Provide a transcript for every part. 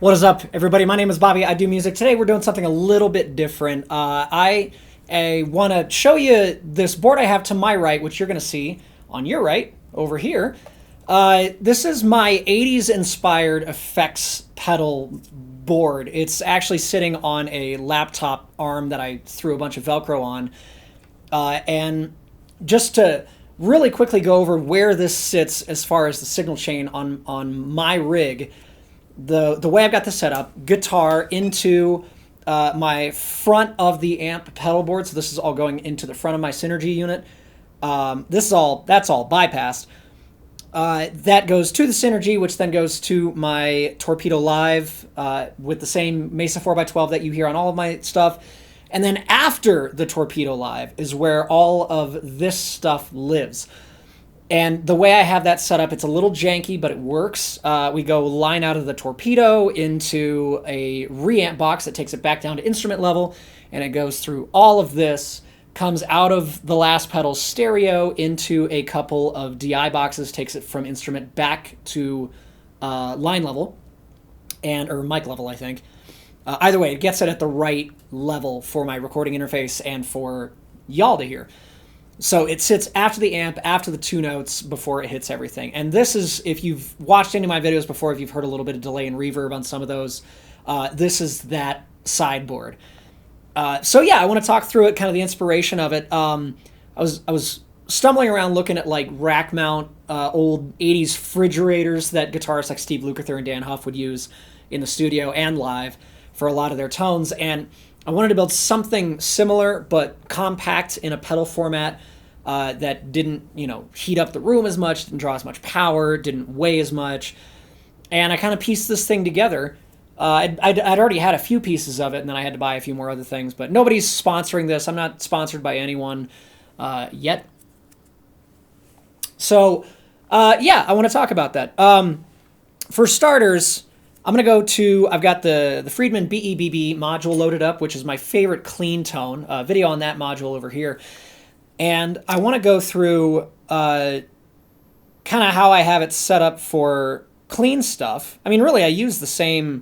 What is up, everybody? My name is Bobby. I do music. Today we're doing something a little bit different. I want to show you this board I have to my right, which you're going to see on your right over here. This is my 80s-inspired effects pedal board. It's actually sitting on a laptop arm that I threw a bunch of Velcro on. And just to really quickly go over where this sits as far as the signal chain on my rig, the way I've got this set up, guitar into my front of the amp pedal board. So this is all going into the front of my Synergy unit. That's all bypassed. That goes to the Synergy, which then goes to my Torpedo Live with the same Mesa 4x12 that you hear on all of my stuff. And then after the Torpedo Live is where all of this stuff lives. And the way I have that set up, it's a little janky, but it works. We go line out of the Torpedo into a Reamp box that takes it back down to instrument level, and it goes through all of this, comes out of the last pedal stereo into a couple of DI boxes, takes it from instrument back to line level, or mic level, I think. Either way, it gets it at the right level for my recording interface and for y'all to hear. So it sits after the amp, after the two notes, before it hits everything. And this is, if you've watched any of my videos before, if you've heard a little bit of delay and reverb on some of those, this is that sideboard. So yeah, I want to talk through it, kind of the inspiration of it. I was stumbling around looking at like rack mount old 80s refrigerators that guitarists like Steve Lukather and Dan Huff would use in the studio and live for a lot of their tones. And I wanted to build something similar but compact in a pedal format that didn't, heat up the room as much, didn't draw as much power, didn't weigh as much. And I kind of pieced this thing together. I'd already had a few pieces of it, and then I had to buy a few more other things. But nobody's sponsoring this. I'm not sponsored by anyone yet. So, yeah, I want to talk about that. For starters, I'm going to go to, I've got the Friedman BEBB module loaded up, which is my favorite clean tone. Video on that module over here. And I want to go through kind of how I have it set up for clean stuff. I mean, really, I use a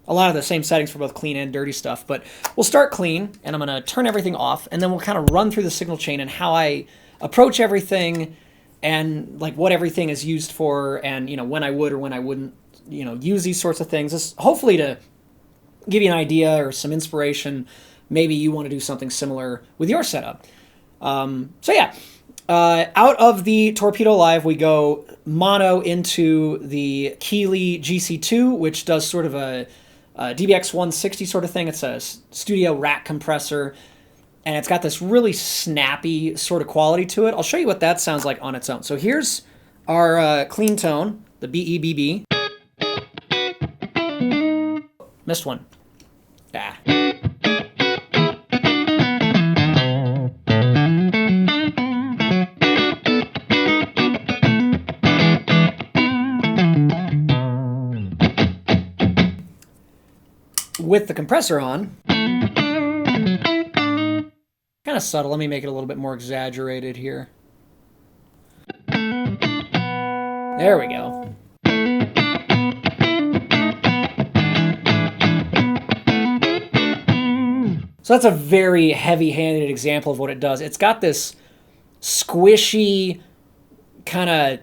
lot of the same settings for both clean and dirty stuff. But we'll start clean, and I'm going to turn everything off, and then we'll kind of run through the signal chain and how I approach everything and like what everything is used for, and when I would or when I wouldn't use these sorts of things. This hopefully to give you an idea or some inspiration. Maybe you want to do something similar with your setup. So yeah, out of the Torpedo Live, we go mono into the Keeley GC2, which does sort of a DBX 160 sort of thing. It's a studio rack compressor, and it's got this really snappy sort of quality to it. I'll show you what that sounds like on its own. So here's our clean tone, the BEBB. Missed one. Ah. With the compressor on, kind of subtle. Let me make it a little bit more exaggerated here. There we go. So that's a very heavy-handed example of what it does. It's got this squishy, kind of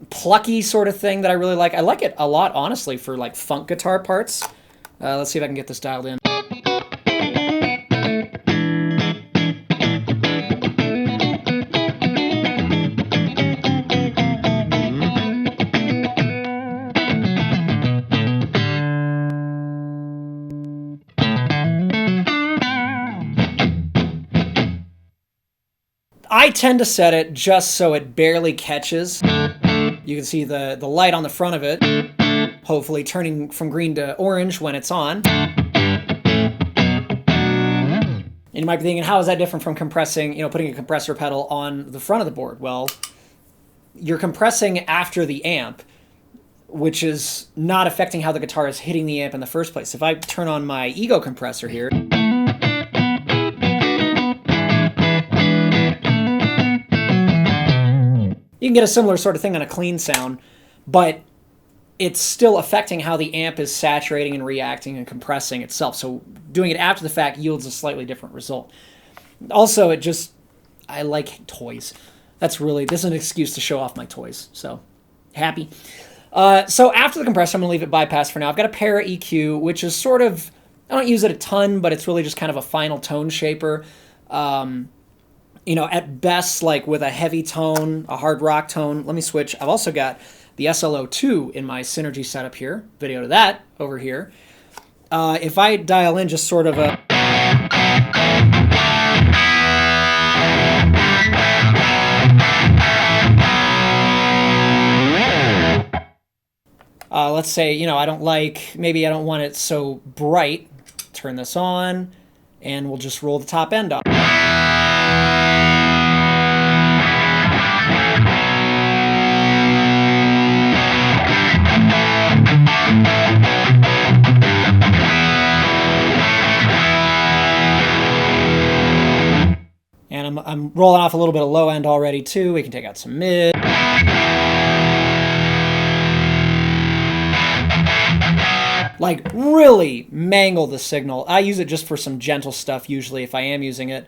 plucky sort of thing that I really like. I like it a lot, honestly, for like funk guitar parts. Let's see if I can get this dialed in. I tend to set it just so it barely catches. You can see the light on the front of it, hopefully turning from green to orange when it's on. And you might be thinking, how is that different from compressing, putting a compressor pedal on the front of the board? Well, you're compressing after the amp, which is not affecting how the guitar is hitting the amp in the first place. If I turn on my ego compressor here, you can get a similar sort of thing on a clean sound, but it's still affecting how the amp is saturating and reacting and compressing itself. So doing it after the fact yields a slightly different result. Also, I like toys. This is an excuse to show off my toys. So happy. So after the compressor, I'm going to leave it bypass for now. I've got a ParaEQ, which is sort of, I don't use it a ton, but it's really just kind of a final tone shaper. At best, like with a heavy tone, a hard rock tone. Let me switch. I've also got the SLO II in my Synergy setup here. Video to that over here. If I dial in just sort of a... let's say, maybe I don't want it so bright. Turn this on, and we'll just roll the top end off. And I'm rolling off a little bit of low end already too. We can take out some mid. Like really mangle the signal. I use it just for some gentle stuff usually if I am using it.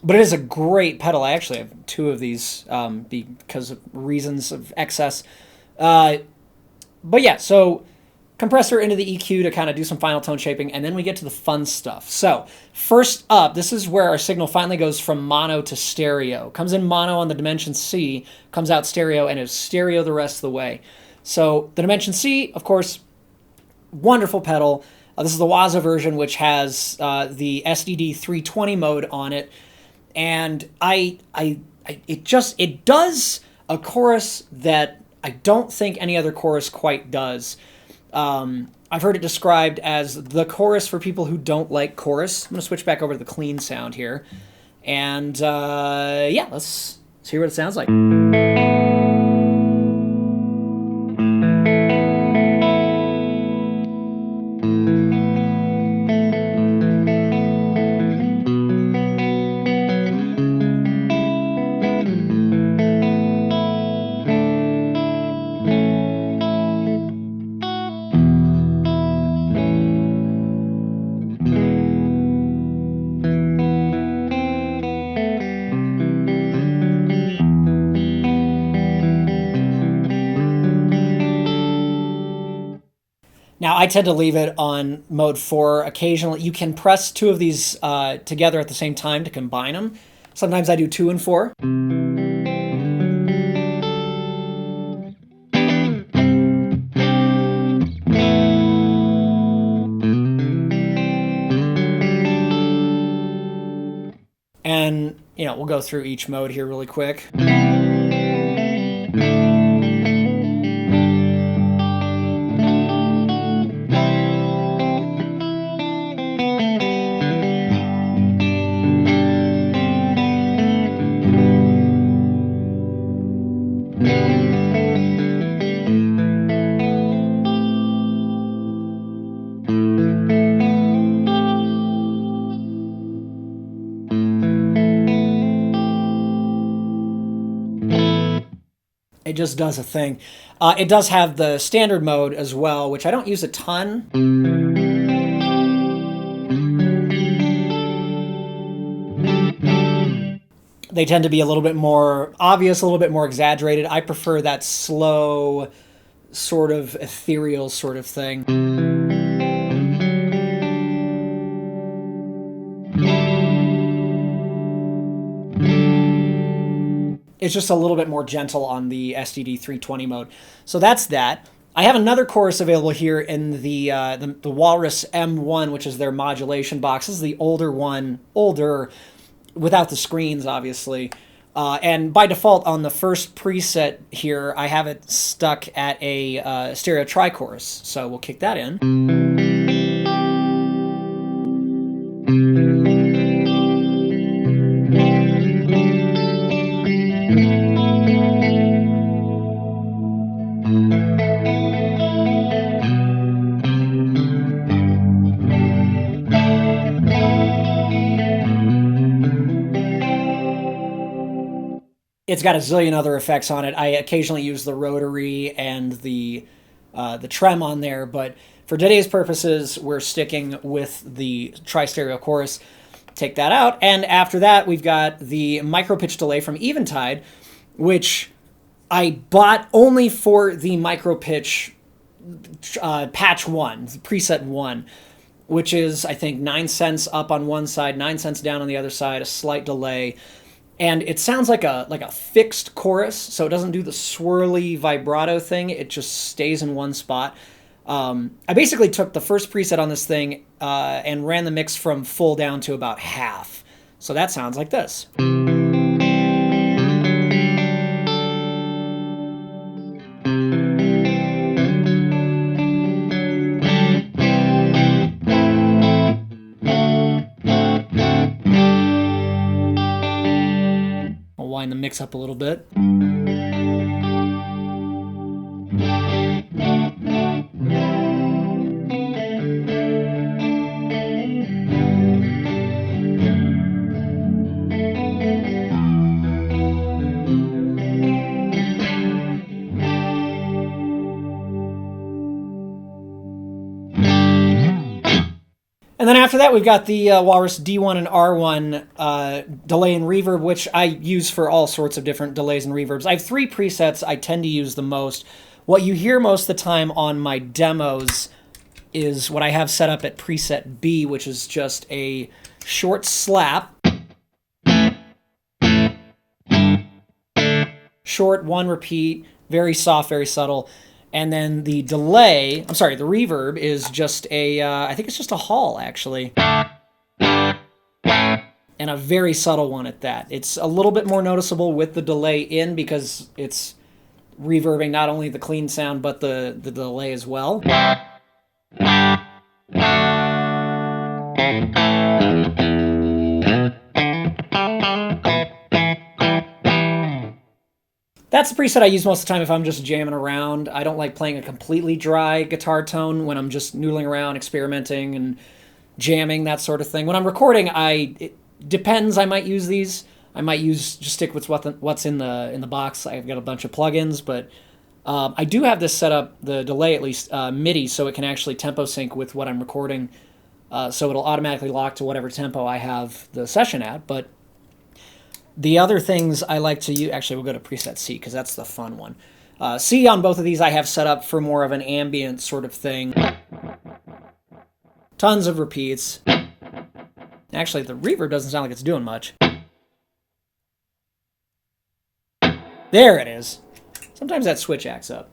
But it is a great pedal. I actually have 2 of these because of reasons of excess. But yeah, so compressor into the EQ to kind of do some final tone shaping, and then we get to the fun stuff. So first up, this is where our signal finally goes from mono to stereo. Comes in mono on the Dimension-C, comes out stereo, and is stereo the rest of the way. So the Dimension-C, of course, wonderful pedal. This is the Waza version, which has the SDD 320 mode on it, and it does a chorus that I don't think any other chorus quite does. I've heard it described as the chorus for people who don't like chorus. I'm going to switch back over to the clean sound here. And yeah, let's hear what it sounds like. Now, I tend to leave it on mode 4 occasionally. You can press 2 of these together at the same time to combine them. Sometimes I do 2 and 4. And, we'll go through each mode here really quick. It just does a thing. It does have the standard mode as well, which I don't use a ton. They tend to be a little bit more obvious, a little bit more exaggerated. I prefer that slow, sort of ethereal sort of thing. It's just a little bit more gentle on the SDD 320 mode. So that's that. I have another chorus available here in the Walrus M1, which is their modulation box. This is the older one, without the screens, obviously. And by default, on the first preset here, I have it stuck at a stereo tri-chorus. So we'll kick that in. It's got a zillion other effects on it. I occasionally use the rotary and the the trem on there, but for today's purposes, we're sticking with the tri-stereo chorus. Take that out, and after that, we've got the MicroPitch delay from Eventide, which I bought only for the MicroPitch patch 1, preset 1, which is, I think, 9 cents up on one side, 9 cents down on the other side, a slight delay. And it sounds like a fixed chorus, so it doesn't do the swirly vibrato thing. It just stays in one spot. I basically took the first preset on this thing and ran the mix from full down to about half. So that sounds like this. I'll wind the mix up a little bit. And then after that, we've got the Walrus D1 and R1 delay and reverb, which I use for all sorts of different delays and reverbs. I have 3 presets I tend to use the most. What you hear most of the time on my demos is what I have set up at preset B, which is just a short slap. Short, 1 repeat, very soft, very subtle. And then the delay, the reverb is just a, I think it's just a hall, actually. And a very subtle one at that. It's a little bit more noticeable with the delay in because it's reverbing not only the clean sound, but the delay as well. That's the preset I use most of the time if I'm just jamming around. I don't like playing a completely dry guitar tone when I'm just noodling around, experimenting and jamming, that sort of thing. When I'm recording, it depends. I might use these. I might just stick with what's in the box. I've got a bunch of plugins, but I do have this set up, the delay at least, MIDI, so it can actually tempo sync with what I'm recording. So it'll automatically lock to whatever tempo I have the session at, but the other things I like to use, actually we'll go to preset C because that's the fun one. C on both of these I have set up for more of an ambient sort of thing. Tons of repeats. Actually, the reverb doesn't sound like it's doing much. There it is. Sometimes that switch acts up.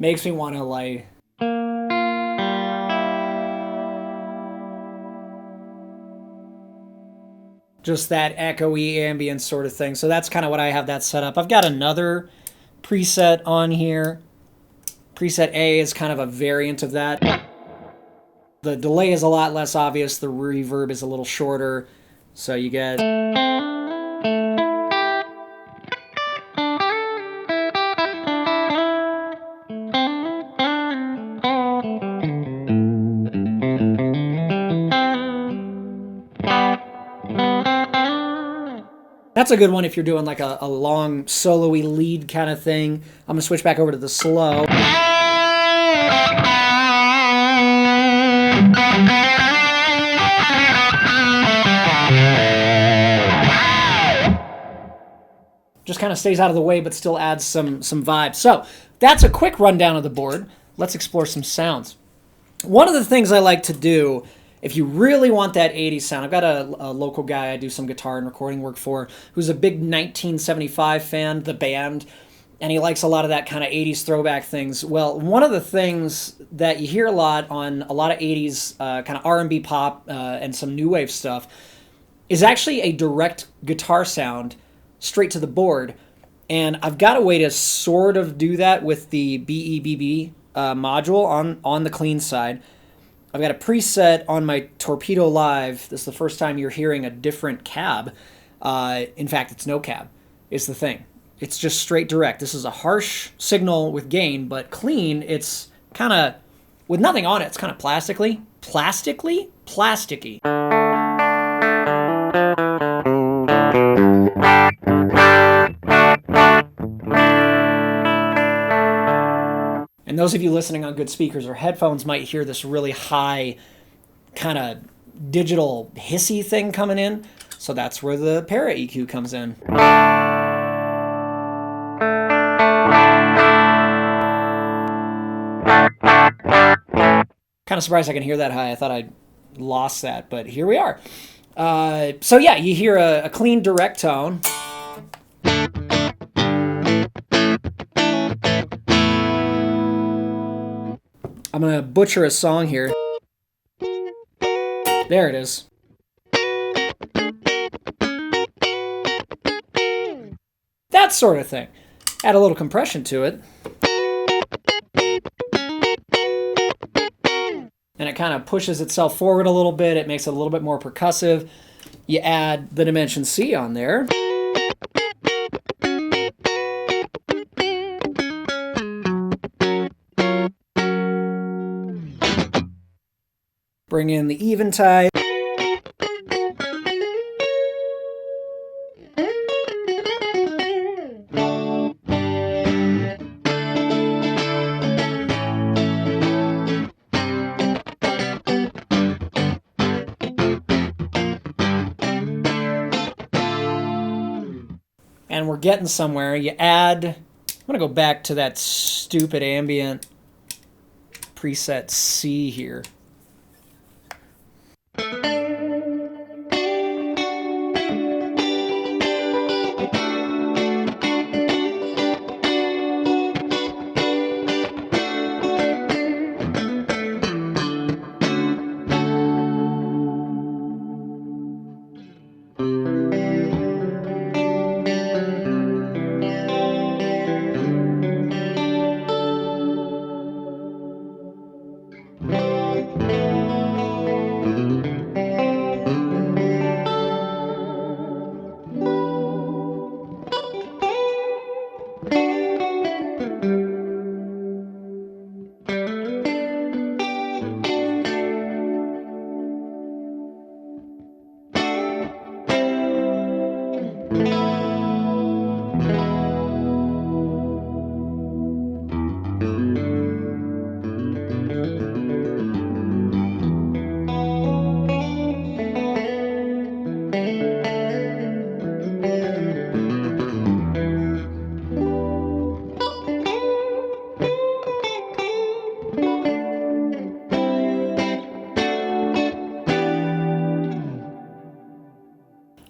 Makes me want to like... just that echoey ambient sort of thing. So that's kind of what I have that set up. I've got another preset on here. Preset A is kind of a variant of that. The delay is a lot less obvious. The reverb is a little shorter. So you get... That's a good one if you're doing like a long solo-y lead kind of thing. I'm going to switch back over to the slow. Just kind of stays out of the way but still adds some vibes. So that's a quick rundown of the board. Let's explore some sounds. One of the things I like to do, if you really want that 80s sound, I've got a local guy I do some guitar and recording work for who's a big 1975 fan, the band, and he likes a lot of that kind of 80s throwback things. Well, one of the things that you hear a lot on a lot of 80s kind of R&B pop and some new wave stuff is actually a direct guitar sound straight to the board. And I've got a way to sort of do that with the BEBB module on the clean side. I've got a preset on my Torpedo Live. This is the first time you're hearing a different cab. In fact, it's no cab, is the thing. it's just straight direct. This is a harsh signal with gain, but clean, it's kind of, with nothing on it, it's kind of plasticky. And those of you listening on good speakers or headphones might hear this really high kind of digital hissy thing coming in. So that's where the ParaEQ comes in. Kind of surprised I can hear that high. I thought I'd lost that, but here we are. So yeah, you hear a clean direct tone. I'm going to butcher a song here. There it is. That sort of thing. Add a little compression to it. And it kind of pushes itself forward a little bit. It makes it a little bit more percussive. You add the Dimension-C on there. Bring in the Eventide. And we're getting somewhere. You add, I'm going to go back to that stupid ambient preset C here.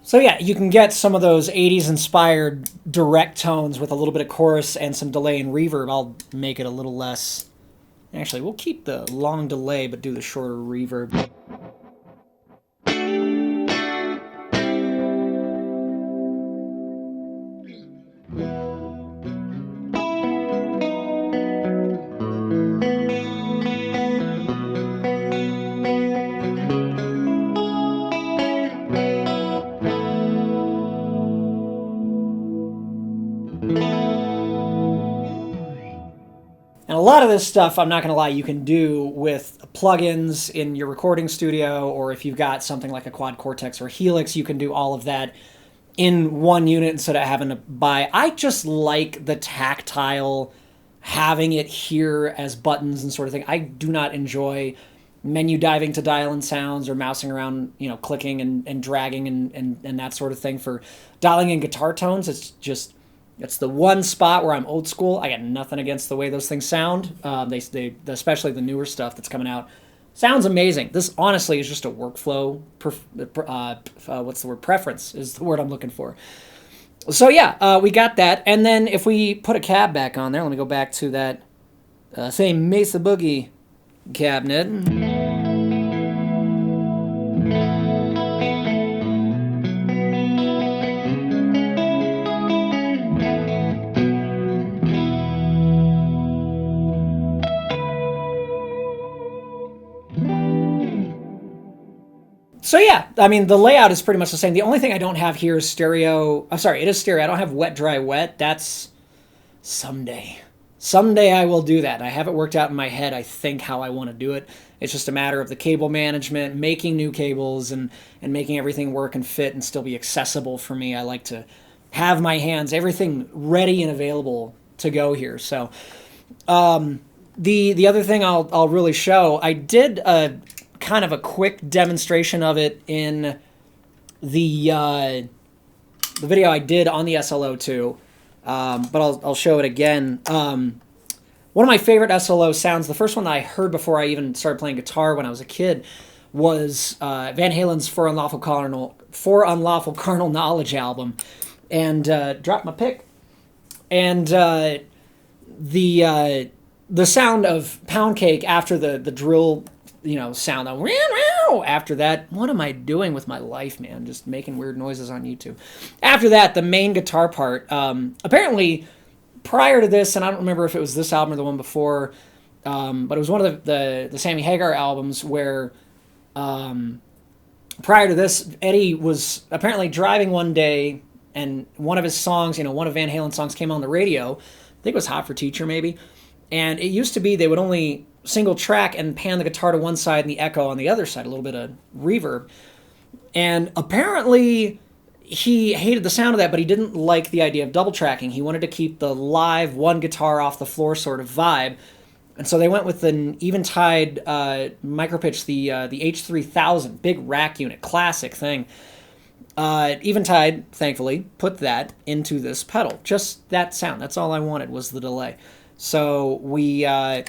So yeah, you can get some of those 80s inspired direct tones with a little bit of chorus and some delay and reverb. I'll make it a little less. Actually, we'll keep the long delay, but do the shorter reverb. And a lot of this stuff, I'm not going to lie, you can do with plugins in your recording studio, or if you've got something like a Quad Cortex or Helix, you can do all of that in one unit instead of having to buy. I just like the tactile, having it here as buttons and sort of thing. I do not enjoy menu diving to dial in sounds or mousing around, you know, clicking and dragging and that sort of thing for dialing in guitar tones. It's just... it's the one spot where I'm old school. I got nothing against the way those things sound. They especially the newer stuff that's coming out, sounds amazing. This honestly is just a workflow. What's the word? Preference is the word I'm looking for. So yeah, we got that. And then if we put a cab back on there, let me go back to that same Mesa Boogie cabinet. So yeah, I mean, the layout is pretty much the same. The only thing I don't have here is stereo. I'm sorry, it is stereo. I don't have wet, dry, wet. That's someday. Someday I will do that. I have it worked out in my head, I think, how I want to do it. It's just a matter of the cable management, making new cables, and making everything work and fit and still be accessible for me. I like to have my hands, everything ready and available to go here. So the other thing I'll really show, I did a kind of a quick demonstration of it in the video I did on the SLO II. But I'll show it again. One of my favorite SLO sounds, the first one that I heard before I even started playing guitar when I was a kid, was Van Halen's For Unlawful Carnal Knowledge album. And drop my pick. And the sound of Pound Cake after the drill, sound of after that, what am I doing with my life, man? Just making weird noises on YouTube. After that, the main guitar part, apparently prior to this, and I don't remember if it was this album or the one before, but it was one of the Sammy Hagar albums where prior to this, Eddie was apparently driving one day and one of his songs, one of Van Halen's songs came on the radio. I think it was Hot for Teacher maybe. And it used to be they would only single track and pan the guitar to one side and the echo on the other side, a little bit of reverb. And apparently he hated the sound of that, but he didn't like the idea of double tracking. He wanted to keep the live one guitar off the floor sort of vibe. And so they went with an Eventide MicroPitch, the H3000, big rack unit, classic thing. Eventide, thankfully, put that into this pedal. Just that sound. That's all I wanted was the delay. So we go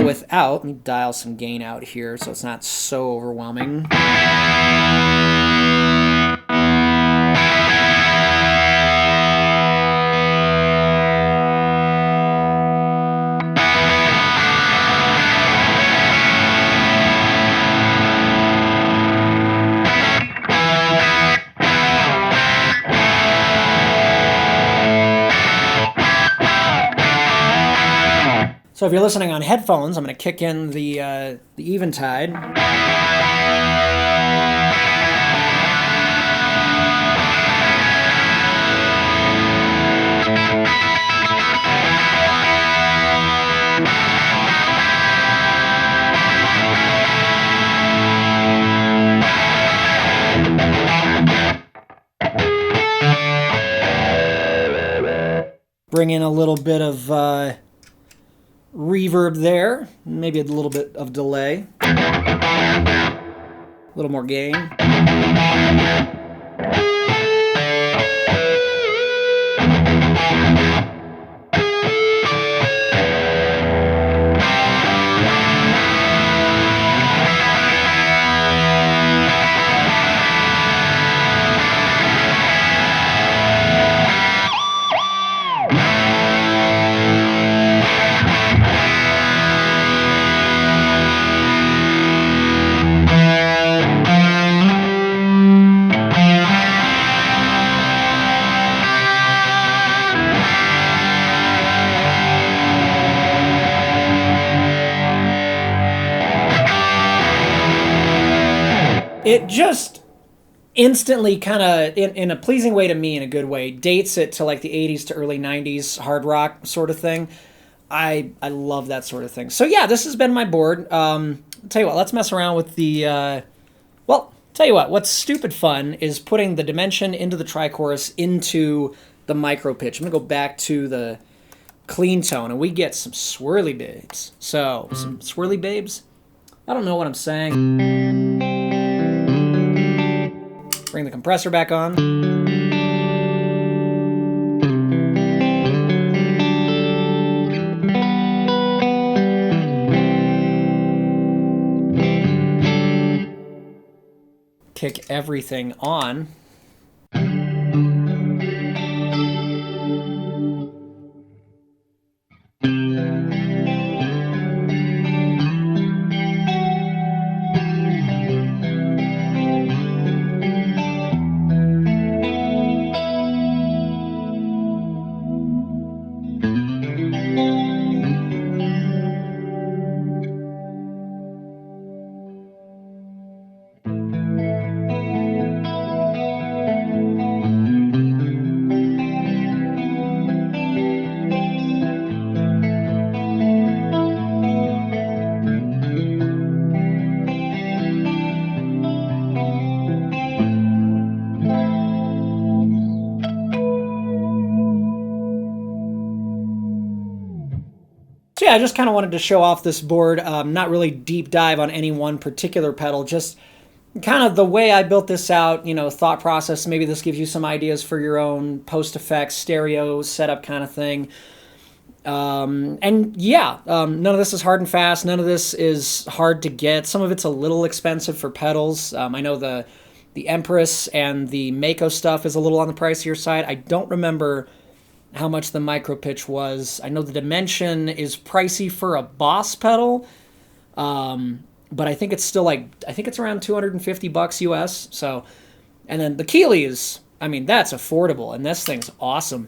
without. Let me dial some gain out here so it's not so overwhelming. So if you're listening on headphones, I'm going to kick in the Eventide. Bring in a little bit of reverb there, maybe a little bit of delay, a little more gain. It just instantly kind of, in a pleasing way to me, in a good way, dates it to like the 80s to early 90s hard rock sort of thing. I love that sort of thing. So yeah, this has been my board. I'll tell you what, let's mess around with the, tell you what, what's stupid fun is putting the Dimension into the tri-chorus into the MicroPitch. I'm going to go back to the clean tone, and we get some swirly babes. So, some swirly babes? I don't know what I'm saying. Bring the compressor back on. Kick everything on. So yeah, I just kind of wanted to show off this board, not really deep dive on any one particular pedal, just kind of the way I built this out, you know, thought process. Maybe this gives you some ideas for your own post effects, stereo setup kind of thing. And yeah, none of this is hard and fast. None of this is hard to get. Some of it's a little expensive for pedals. I know the Empress and the Mako stuff is a little on the pricier side. I don't remember how much the MicroPitch was. I know the Dimension is pricey for a Boss pedal, but I think it's still like, I think it's around 250 bucks US. So, and then the Keeley is, I mean, that's affordable, and this thing's awesome.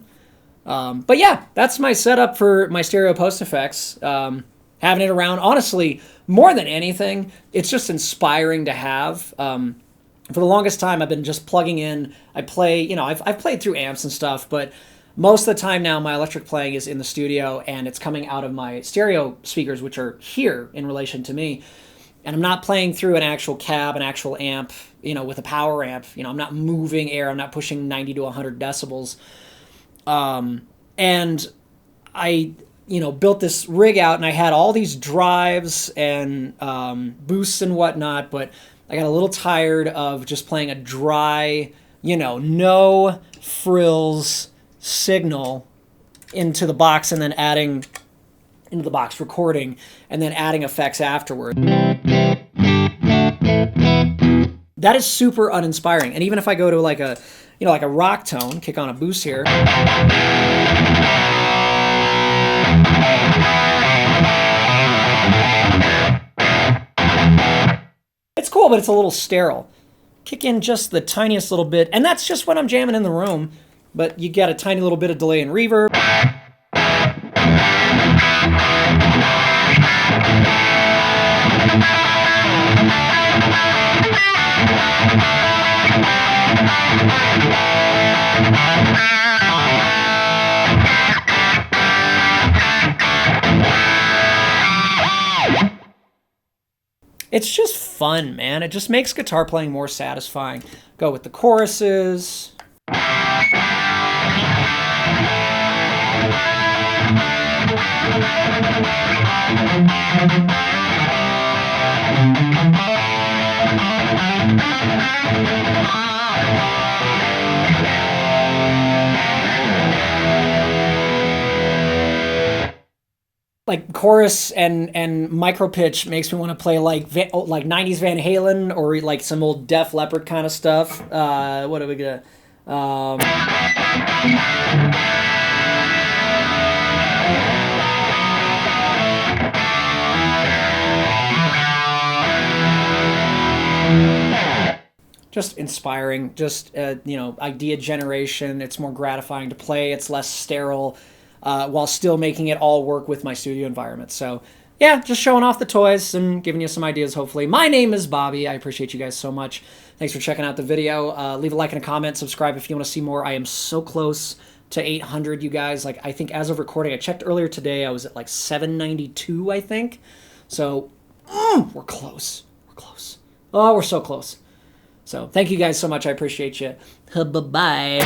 But yeah, that's my setup for my stereo post effects. Having it around, honestly, more than anything, it's just inspiring to have. For the longest time, I've been just plugging in. I play, you know, I've played through amps and stuff, but most of the time now, my electric playing is in the studio, and it's coming out of my stereo speakers, which are here in relation to me. And I'm not playing through an actual cab, an actual amp, you know, with a power amp. You know, I'm not moving air. I'm not pushing 90 to 100 decibels. And I, you know, built this rig out, and I had all these drives and boosts and whatnot, but I got a little tired of just playing a dry, you know, no frills signal into the box and then adding into the box recording and then adding effects afterward. That is super uninspiring. And even if I go to like a, you know, like a rock tone, kick on a boost here. It's cool, but it's a little sterile. Kick in just the tiniest little bit, and that's just when I'm jamming in the room. But you get a tiny little bit of delay and reverb. It's just fun, man. It just makes guitar playing more satisfying. Go with the choruses. Like chorus and MicroPitch makes me want to play like 90s Van Halen or like some old Def Leppard kind of stuff. What are we gonna? Just inspiring, just you know, idea generation. It's more gratifying to play. It's less sterile, while still making it all work with my studio environment. So yeah, just showing off the toys and giving you some ideas, hopefully. My name is Bobby. I appreciate you guys so much. Thanks for checking out the video. Leave a like and a comment. Subscribe if you want to see more. I am so close to 800, you guys. Like, I think as of recording, I checked earlier today, I was at like 792, I think. So we're close. We're close. Oh, we're so close. So thank you guys so much. I appreciate you. Bye-bye.